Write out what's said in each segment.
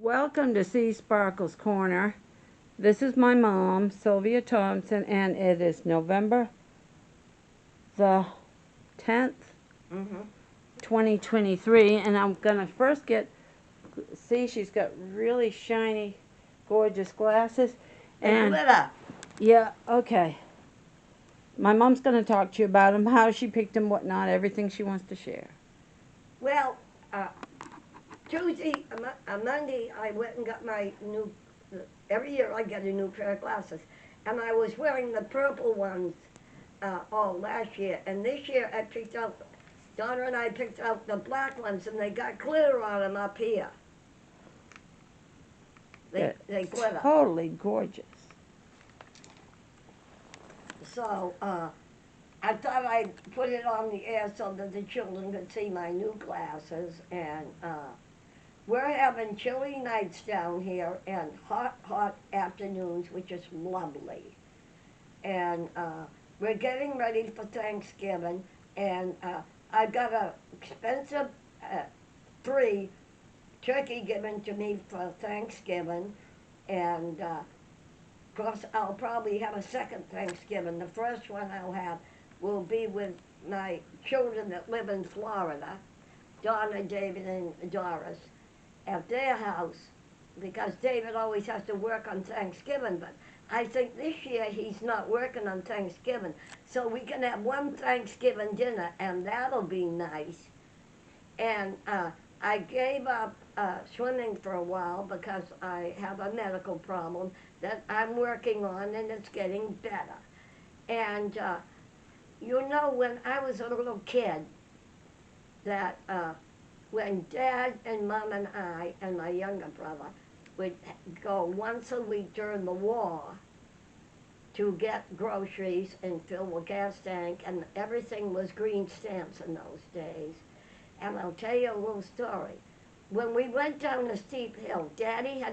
Welcome to Seasparkles Corner. This is my mom, Sylvia Thompson, and it is November the 10th, Mm-hmm. 2023. And I'm going to first see, she's got really shiny, gorgeous glasses. And And glitter. yeah, okay. My mom's going to talk to you about them, how she picked them, whatnot, everything she wants to share. Well, uh, Tuesday, Monday, I went and got my new. Every year I get a new pair of glasses, and I was wearing the purple ones all last year, and this year I picked out. Donna and I picked out the black ones, and they got glitter on them up here. They're They glitter. totally gorgeous. So I thought I'd put it on the air so that the children could see my new glasses, and we're having chilly nights down here and hot, hot afternoons, which is lovely. And we're getting ready for Thanksgiving, and I got a expensive free turkey given to me for Thanksgiving, and of course I'll probably have a second Thanksgiving. The first one I'll have will be with my children that live in Florida, Donna, David, and Doris, at their house, because David always has to work on Thanksgiving, but I think this year he's not working on Thanksgiving. So we can have one Thanksgiving dinner, and that'll be nice. And I gave up swimming for a while because I have a medical problem that I'm working on, and it's getting better. And when I was a little kid, that when Dad and Mom and I and my younger brother would go once a week during the war to get groceries and fill a gas tank, and everything was green stamps in those days. And I'll tell you a little story. When we went down a steep hill, Daddy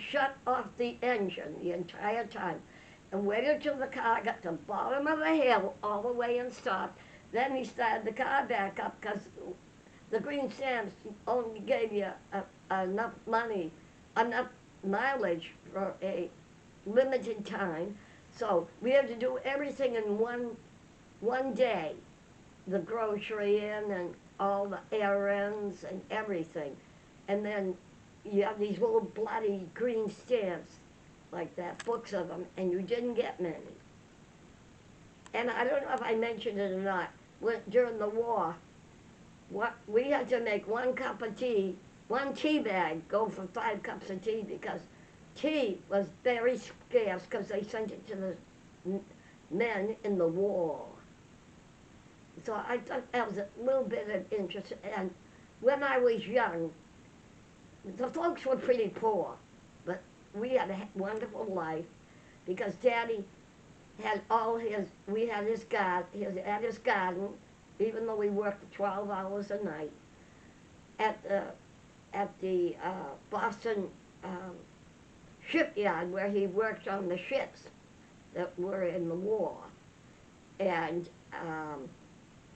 shut off the engine the entire time and waited till the car got to the bottom of the hill all the way and stopped. Then he started the car back up because the green stamps only gave you enough money, enough mileage for a limited time. So we had to do everything in one day, the grocery in and all the errands and everything. And then you have these little bloody green stamps like that, books of them, and you didn't get many. And I don't know if I mentioned it or not, during the war, we had to make one cup of tea, one tea bag go for 5 cups of tea because tea was very scarce because they sent it to the men in the war. So I thought that was a little bit of interest. And when I was young, the folks were pretty poor, but we had a wonderful life because Daddy had we had his garden, at his garden, even though we worked 12 hours a night, at the Boston shipyard where he worked on the ships that were in the war. And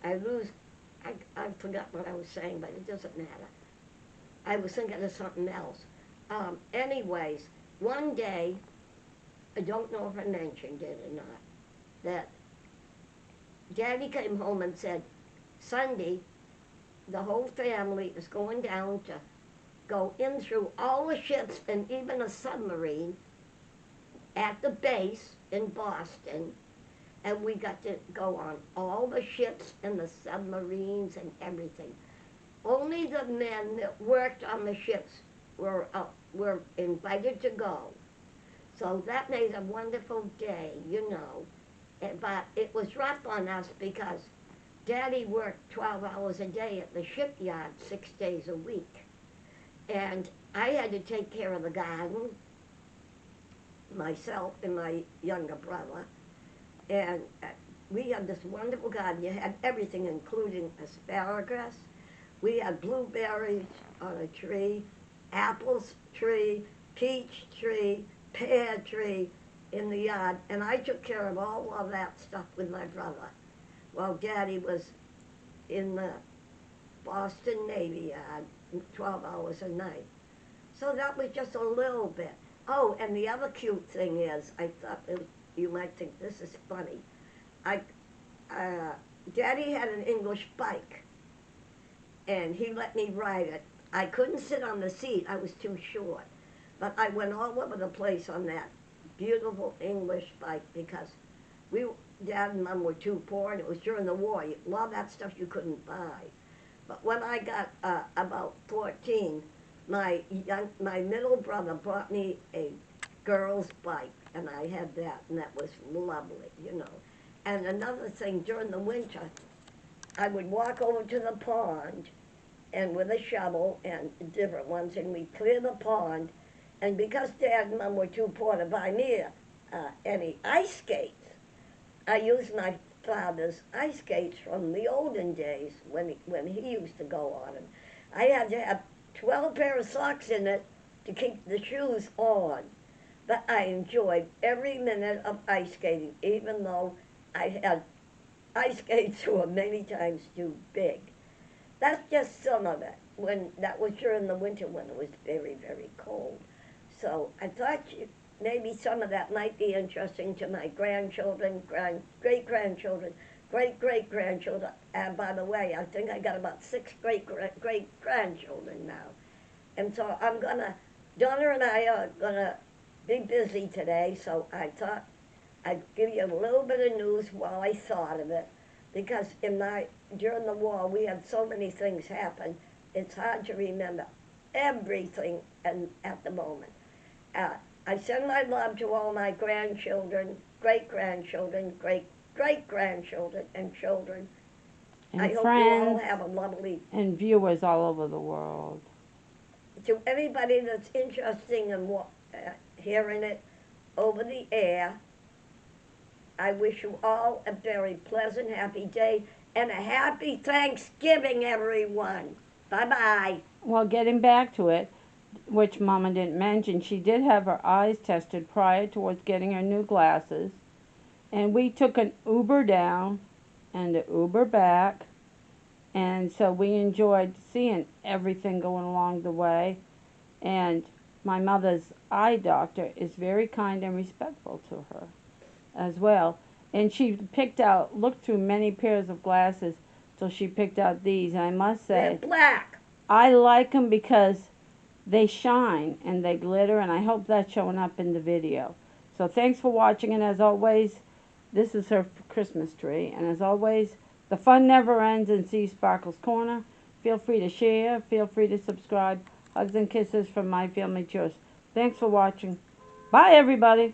I lose, I forgot what I was saying, but it doesn't matter. I was thinking of something else. Anyways, one day, I don't know if I mentioned it or not, that Daddy came home and said, Sunday, the whole family is going down to go in through all the ships and even a submarine at the base in Boston, and we got to go on all the ships and the submarines and everything. Only the men that worked on the ships were invited to go. So that made a wonderful day, you know. But it was rough on us because Daddy worked 12 hours a day at the shipyard 6 days a week. And I had to take care of the garden, myself and my younger brother. And we had this wonderful garden. You had everything, including asparagus. We had blueberries on a tree, apples tree, peach tree, pear tree in the yard. And I took care of all of that stuff with my brother while Daddy was in the Boston Navy Yard 12 hours a night. So that was just a little bit. Oh, and the other cute thing is, you might think this is funny. I, uh, Daddy had an English bike, and he let me ride it. I couldn't sit on the seat; I was too short. But I went all over the place on that beautiful English bike because we, Dad and Mom were too poor, and it was during the war. A lot of that stuff you couldn't buy. But when I got about 14, my middle brother brought me a girl's bike, and I had that, and that was lovely, you know. And another thing, during the winter, I would walk over to the pond, and with a shovel and different ones, and we'd clear the pond. And because Dad and Mom were too poor to buy me any ice skates, I used my father's ice skates from the olden days when he used to go on them. I had to have 12 pair of socks in it to keep the shoes on. But I enjoyed every minute of ice skating, even though I had ice skates that were many times too big. That's just some of it. That was during the winter when it was very, very cold. So I thought maybe some of that might be interesting to my grandchildren, great-grandchildren, great-great-grandchildren. And by the way, I think I got about 6 great-grandchildren now. And so Donna and I are going to be busy today, so I thought I'd give you a little bit of news while I thought of it. Because during the war, we had so many things happen, it's hard to remember everything at the moment. I send my love to all my grandchildren, great-grandchildren, great-great-grandchildren, and children. And I hope friends, you all have a lovely... And viewers all over the world. To anybody that's interested in hearing it over the air, I wish you all a very pleasant, happy day, and a happy Thanksgiving, everyone. Bye-bye. Well, getting back to it, which Mama didn't mention, she did have her eyes tested prior towards getting her new glasses. And we took an Uber down and an Uber back. And so we enjoyed seeing everything going along the way. And my mother's eye doctor is very kind and respectful to her as well. And she looked through many pairs of glasses till she picked out these. And I must say, they're black. I like them because they shine and they glitter, and I hope that's showing up in the video. So thanks for watching, and as always, this is her Christmas tree. And as always, the fun never ends in Seasparkles Corner. Feel free to share, feel free to subscribe. Hugs and kisses from my family to yours. Thanks for watching. Bye, everybody.